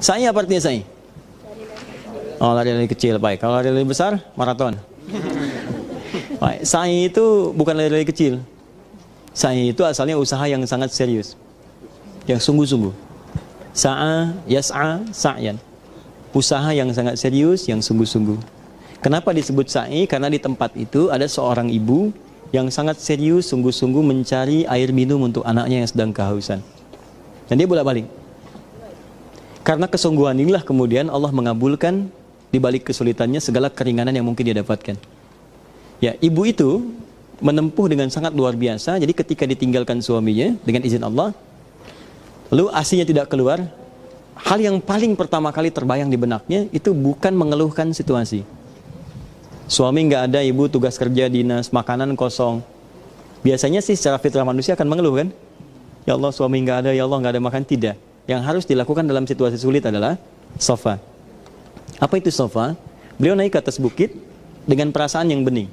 Sa'i apa artinya sa'i? Oh, lari-lari kecil, baik. Kalau lari-lari besar, maraton. Baik. Sa'i itu bukan lari-lari kecil. Sa'i itu asalnya usaha yang sangat serius, yang sungguh-sungguh. Sa'a, yas'a, sa'yan. Usaha yang sangat serius, yang sungguh-sungguh. Kenapa disebut sa'i? Karena di tempat itu ada seorang ibu yang sangat serius, sungguh-sungguh mencari air minum untuk anaknya yang sedang kehausan. Dan dia bolak-balik. Karena kesungguhan inilah kemudian Allah mengabulkan di balik kesulitannya segala keringanan yang mungkin dia dapatkan. Ya, ibu itu menempuh dengan sangat luar biasa. Jadi ketika ditinggalkan suaminya dengan izin Allah, lalu ASI-nya tidak keluar, hal yang paling pertama kali terbayang di benaknya itu bukan mengeluhkan situasi. Suami nggak ada, ibu tugas kerja, dinas, makanan kosong. Biasanya sih secara fitrah manusia akan mengeluh kan? Ya Allah, suami nggak ada, ya Allah nggak ada makan. Tidak. Yang harus dilakukan dalam situasi sulit adalah sofa. Apa itu sofa? Beliau naik ke atas bukit dengan perasaan yang bening.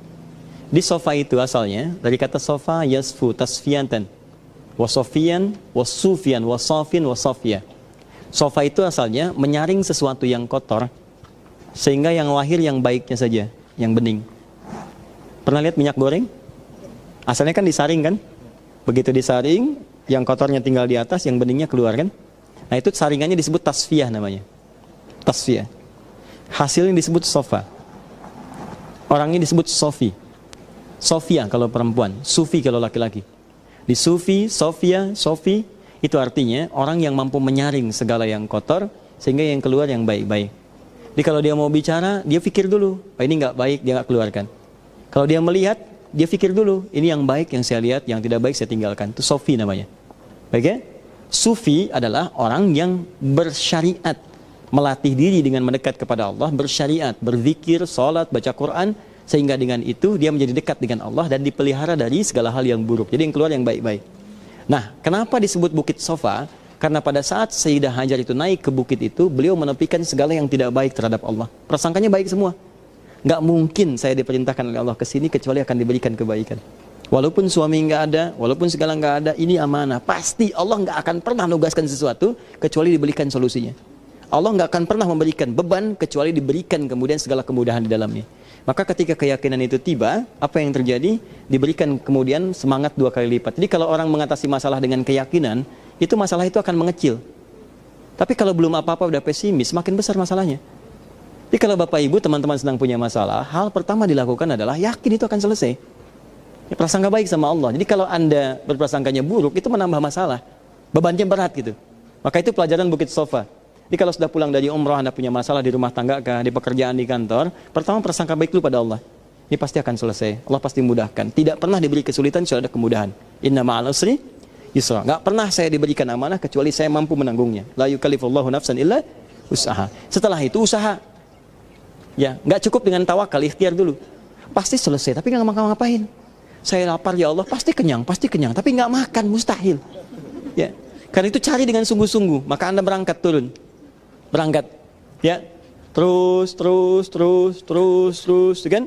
Di sofa itu asalnya dari kata sofa yasfu tasfiyantan, wasofian, wasufian, wasofin, wasofia. Sofa itu asalnya menyaring sesuatu yang kotor sehingga yang lahir yang baiknya saja, yang bening. Pernah lihat minyak goreng? Asalnya kan disaring kan? Begitu disaring, yang kotornya tinggal di atas, yang beningnya keluar kan? Nah itu saringannya disebut tasfiyah namanya. Tasfiyah. Hasilnya disebut sofa. Orangnya disebut sofi. Sofia kalau perempuan, sufi kalau laki-laki. Di sufi, sofia, sofi itu artinya orang yang mampu menyaring segala yang kotor sehingga yang keluar yang baik-baik. Jadi kalau dia mau bicara, dia pikir dulu, oh, ini nggak baik, dia nggak keluarkan. Kalau dia melihat, dia pikir dulu, ini yang baik yang saya lihat, yang tidak baik saya tinggalkan. Itu sofi namanya. Baik ya? Sufi adalah orang yang bersyariat, melatih diri dengan mendekat kepada Allah, bersyariat, berzikir, salat, baca Quran, sehingga dengan itu dia menjadi dekat dengan Allah dan dipelihara dari segala hal yang buruk. Jadi yang keluar yang baik-baik. Nah, kenapa disebut Bukit Sofa? Karena pada saat Sayyidah Hajar itu naik ke bukit itu, beliau menepikan segala yang tidak baik terhadap Allah. Prasangkanya baik semua. Nggak mungkin saya diperintahkan oleh Allah ke sini kecuali akan diberikan kebaikan. Walaupun suami nggak ada, walaupun segala nggak ada, ini amanah. Pasti Allah nggak akan pernah menugaskan sesuatu kecuali diberikan solusinya. Allah nggak akan pernah memberikan beban kecuali diberikan kemudian segala kemudahan di dalamnya. Maka ketika keyakinan itu tiba, apa yang terjadi? Diberikan kemudian semangat 2 kali lipat. Jadi kalau orang mengatasi masalah dengan keyakinan, itu masalah itu akan mengecil. Tapi kalau belum apa-apa udah pesimis, makin besar masalahnya. Jadi kalau Bapak Ibu, teman-teman sedang punya masalah, hal pertama dilakukan adalah yakin itu akan selesai. Ya, prasangka baik sama Allah. Jadi kalau Anda berprasangkanya buruk, itu menambah masalah. Bebannya berat gitu. Maka itu pelajaran Bukit Sofa. Jadi kalau sudah pulang dari umrah, Anda punya masalah di rumah tangga kah, di pekerjaan di kantor, pertama prasangka baik dulu pada Allah. Ini pasti akan selesai. Allah pasti mudahkan. Tidak pernah diberi kesulitan kecuali ada kemudahan. Inna ma'al usri yusra. Nggak pernah saya diberikan amanah kecuali saya mampu menanggungnya. La yukallifullahu nafsan illa usaha. Setelah itu usaha. Ya, nggak cukup dengan tawakal, ikhtiar dulu. Pasti selesai, tapi nggak ngapain. Saya lapar ya Allah, pasti kenyang, tapi nggak makan, mustahil. Ya, karena itu cari dengan sungguh-sungguh. Maka Anda berangkat turun, berangkat, ya, terus, kan?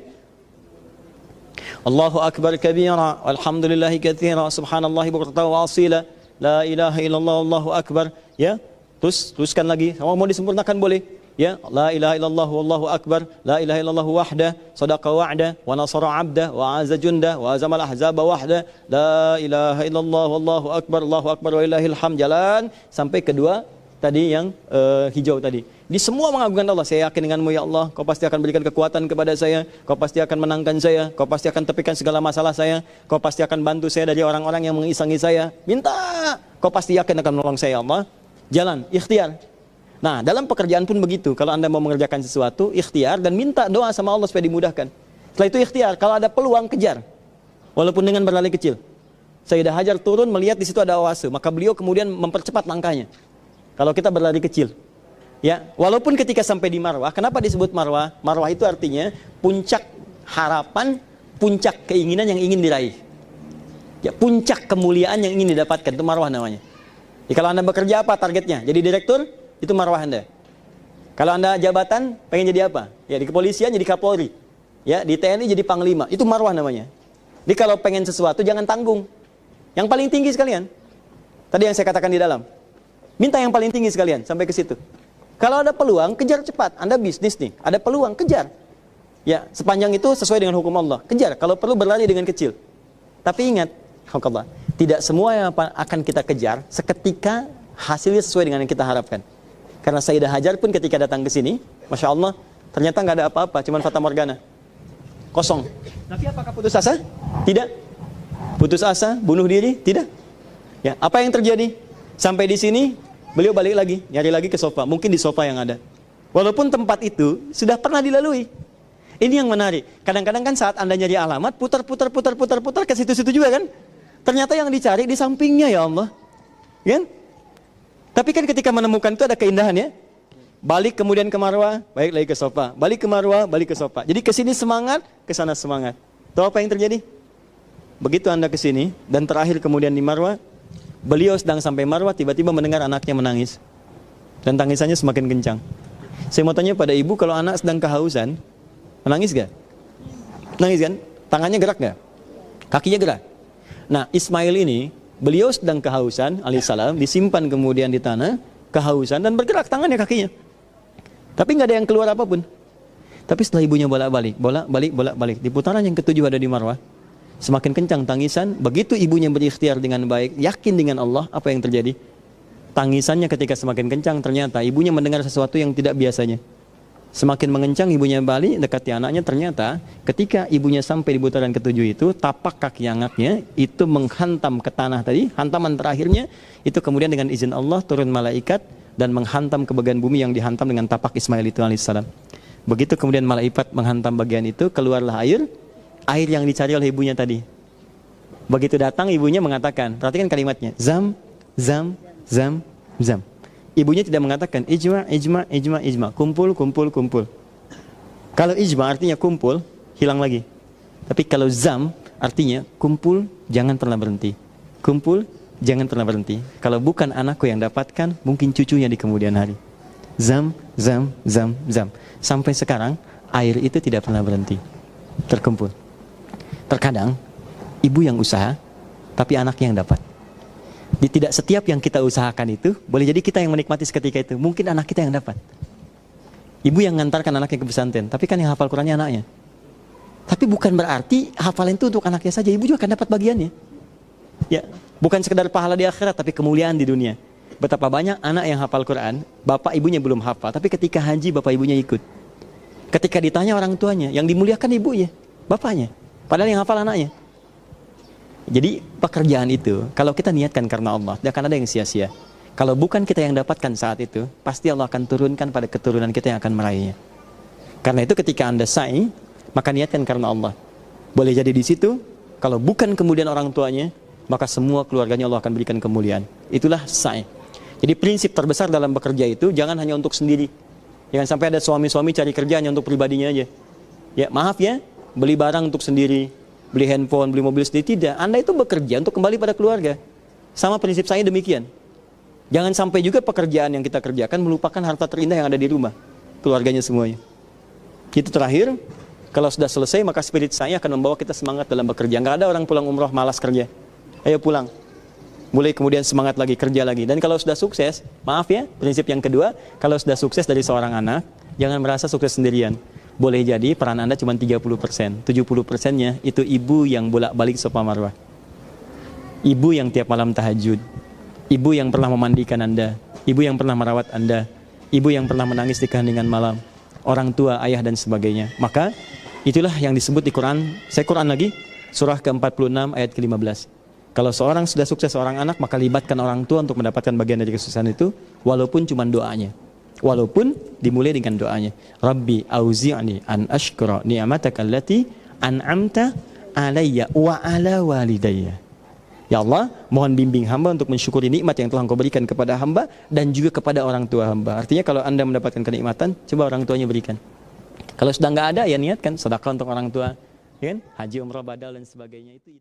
Allahu Akbar kabira, alhamdulillahi katsira, subhanallahi bukratan wa asila, la ilaha illallah, Allahu Akbar, ya. Teruskan lagi, kalau mau disempurnakan boleh. Ya, la ilaha illallah wallahu akbar, la ilaha illallah wahda, sadaqa wa'da, wa nasara 'abda, wa 'azza junda, wa azamal ahzaba wahda, la ilaha illallah wallahu akbar, Allahu akbar wa ilahil hamd. Jalan sampai kedua tadi yang hijau tadi. Di semua mengagungkan Allah, saya yakin denganmu ya Allah, kau pasti akan berikan kekuatan kepada saya, kau pasti akan menangkan saya, kau pasti akan tepikan segala masalah saya, kau pasti akan bantu saya dari orang-orang yang mengisangi saya. Minta, kau pasti yakin akan menolong saya ya Allah. Jalan, ikhtiar. Nah, dalam pekerjaan pun begitu. Kalau Anda mau mengerjakan sesuatu, ikhtiar dan minta doa sama Allah supaya dimudahkan. Setelah itu ikhtiar. Kalau ada peluang, kejar. Walaupun dengan berlari kecil. Sayyidah Hajar turun melihat di situ ada oase, maka beliau kemudian mempercepat langkahnya. Kalau kita berlari kecil, ya, walaupun ketika sampai di Marwah, kenapa disebut Marwah? Marwah itu artinya puncak harapan, puncak keinginan yang ingin diraih. Ya, puncak kemuliaan yang ingin didapatkan, itu Marwah namanya. Ya, kalau Anda bekerja apa targetnya? Jadi direktur? Itu marwah Anda. Kalau Anda jabatan, pengen jadi apa? Ya, di kepolisian jadi Kapolri. Ya, di TNI jadi Panglima. Itu marwah namanya. Jadi kalau pengen sesuatu jangan tanggung. Yang paling tinggi sekalian. Tadi yang saya katakan di dalam. Minta yang paling tinggi sekalian sampai ke situ. Kalau ada peluang, kejar cepat. Anda bisnis nih, ada peluang, kejar. Ya, sepanjang itu sesuai dengan hukum Allah. Kejar, kalau perlu berlari dengan kecil. Tapi ingat, Allah, tidak semua yang akan kita kejar seketika hasilnya sesuai dengan yang kita harapkan. Karena Sayyidah Hajar pun ketika datang ke sini, Masya Allah, ternyata nggak ada apa-apa, cuma fata morgana. Kosong. Tapi apakah putus asa? Tidak. Putus asa, bunuh diri? Tidak. Ya, apa yang terjadi? Sampai di sini, beliau balik lagi, nyari lagi ke sofa. Mungkin di sofa yang ada. Walaupun tempat itu sudah pernah dilalui. Ini yang menarik. Kadang-kadang kan saat Anda nyari alamat, putar ke situ-situ juga kan? Ternyata yang dicari di sampingnya, ya Allah. Kan? Tapi kan ketika menemukan itu ada keindahan ya. Balik kemudian ke Marwah, balik lagi ke sofa. Balik ke Marwah, balik ke sofa. Jadi ke sini semangat, ke sana semangat. Tahu apa yang terjadi? Begitu Anda ke sini dan terakhir kemudian di Marwah, beliau sedang sampai Marwah, tiba-tiba mendengar anaknya menangis. Dan tangisannya semakin kencang. Saya mau tanya pada ibu, kalau anak sedang kehausan, menangis gak? Nangis kan? Tangannya gerak gak? Kakinya gerak? Nah, Ismail ini, beliau sedang kehausan, alaihissalam, disimpan kemudian di tanah, kehausan, dan bergerak tangannya, kakinya. Tapi nggak ada yang keluar apapun. Tapi setelah ibunya bolak-balik, di putaran yang ketujuh ada di Marwah, semakin kencang tangisan. Begitu ibunya berikhtiar dengan baik, yakin dengan Allah, apa yang terjadi? Tangisannya ketika semakin kencang, ternyata ibunya mendengar sesuatu yang tidak biasanya. Semakin mengencang, ibunya balik, dekati anaknya, ternyata ketika ibunya sampai di putaran ketujuh itu, tapak kaki anaknya itu menghantam ke tanah tadi, hantaman terakhirnya, itu kemudian dengan izin Allah turun malaikat, dan menghantam ke bagian bumi yang dihantam dengan tapak Ismail itu alaihissalam. Begitu kemudian malaikat menghantam bagian itu, keluarlah air yang dicari oleh ibunya tadi. Begitu datang ibunya mengatakan, perhatikan kalimatnya, zam, zam, zam, zam. Ibunya tidak mengatakan ijma, kumpul. Kalau ijma artinya kumpul, hilang lagi. Tapi kalau zam artinya kumpul, jangan pernah berhenti. Kumpul, jangan pernah berhenti. Kalau bukan anakku yang dapatkan, mungkin cucunya di kemudian hari. Zam. Sampai sekarang, air itu tidak pernah berhenti. Terkumpul. Terkadang, ibu yang usaha, tapi anaknya yang dapat. Tidak setiap yang kita usahakan itu, boleh jadi kita yang menikmati seketika itu. Mungkin anak kita yang dapat. Ibu yang ngantarkan anaknya ke pesantren, tapi kan yang hafal Qurannya anaknya. Tapi bukan berarti hafalan itu untuk anaknya saja, ibu juga akan dapat bagiannya. Ya, bukan sekedar pahala di akhirat, tapi kemuliaan di dunia. Betapa banyak anak yang hafal Quran, bapak ibunya belum hafal, tapi ketika haji bapak ibunya ikut. Ketika ditanya orang tuanya, yang dimuliakan ibunya, bapaknya. Padahal yang hafal anaknya. Jadi pekerjaan itu, kalau kita niatkan karena Allah, tidak akan ada yang sia-sia. Kalau bukan kita yang dapatkan saat itu, pasti Allah akan turunkan pada keturunan kita yang akan meraihnya. Karena itu ketika Anda sa'i, maka niatkan karena Allah. Boleh jadi di situ, kalau bukan kemudian orang tuanya, maka semua keluarganya Allah akan berikan kemuliaan. Itulah sa'i. Jadi prinsip terbesar dalam bekerja itu, jangan hanya untuk sendiri. Jangan sampai ada suami-suami cari kerja hanya untuk pribadinya aja. Ya maaf ya, beli barang untuk sendiri, beli handphone, beli mobil sendiri, tidak. Anda itu bekerja untuk kembali pada keluarga. Sama prinsip saya demikian. Jangan sampai juga pekerjaan yang kita kerjakan melupakan harta terindah yang ada di rumah, keluarganya semuanya. Itu terakhir, kalau sudah selesai maka spirit saya akan membawa kita semangat dalam bekerja. Nggak ada orang pulang umroh malas kerja. Ayo pulang. Mulai kemudian semangat lagi, kerja lagi. Dan kalau sudah sukses, maaf ya, prinsip yang kedua, kalau sudah sukses dari seorang anak, jangan merasa sukses sendirian. Boleh jadi peran Anda cuma 30%, 70%-nya itu ibu yang bolak-balik Safa Marwah. Ibu yang tiap malam tahajud, ibu yang pernah memandikan Anda, ibu yang pernah merawat Anda, ibu yang pernah menangis di keheningan malam, orang tua, ayah dan sebagainya. Maka itulah yang disebut di Quran. Saya Quran lagi, surah ke-46 ayat ke-15. Kalau seorang sudah sukses seorang anak, maka libatkan orang tua untuk mendapatkan bagian dari kesuksesan itu, walaupun cuma doanya. Walaupun dimulai dengan doanya, Rabbi auzi'ni an ashkura ni'mataka allati an'amta alayya wa ala walidayya. Ya Allah, mohon bimbing hamba untuk mensyukuri nikmat yang telah Engkau berikan kepada hamba dan juga kepada orang tua hamba. Artinya kalau Anda mendapatkan kenikmatan, coba orang tuanya berikan. Kalau sudah nggak ada, ya niatkan sedekah untuk orang tua, ya kan? Haji, umrah, badal dan sebagainya itu.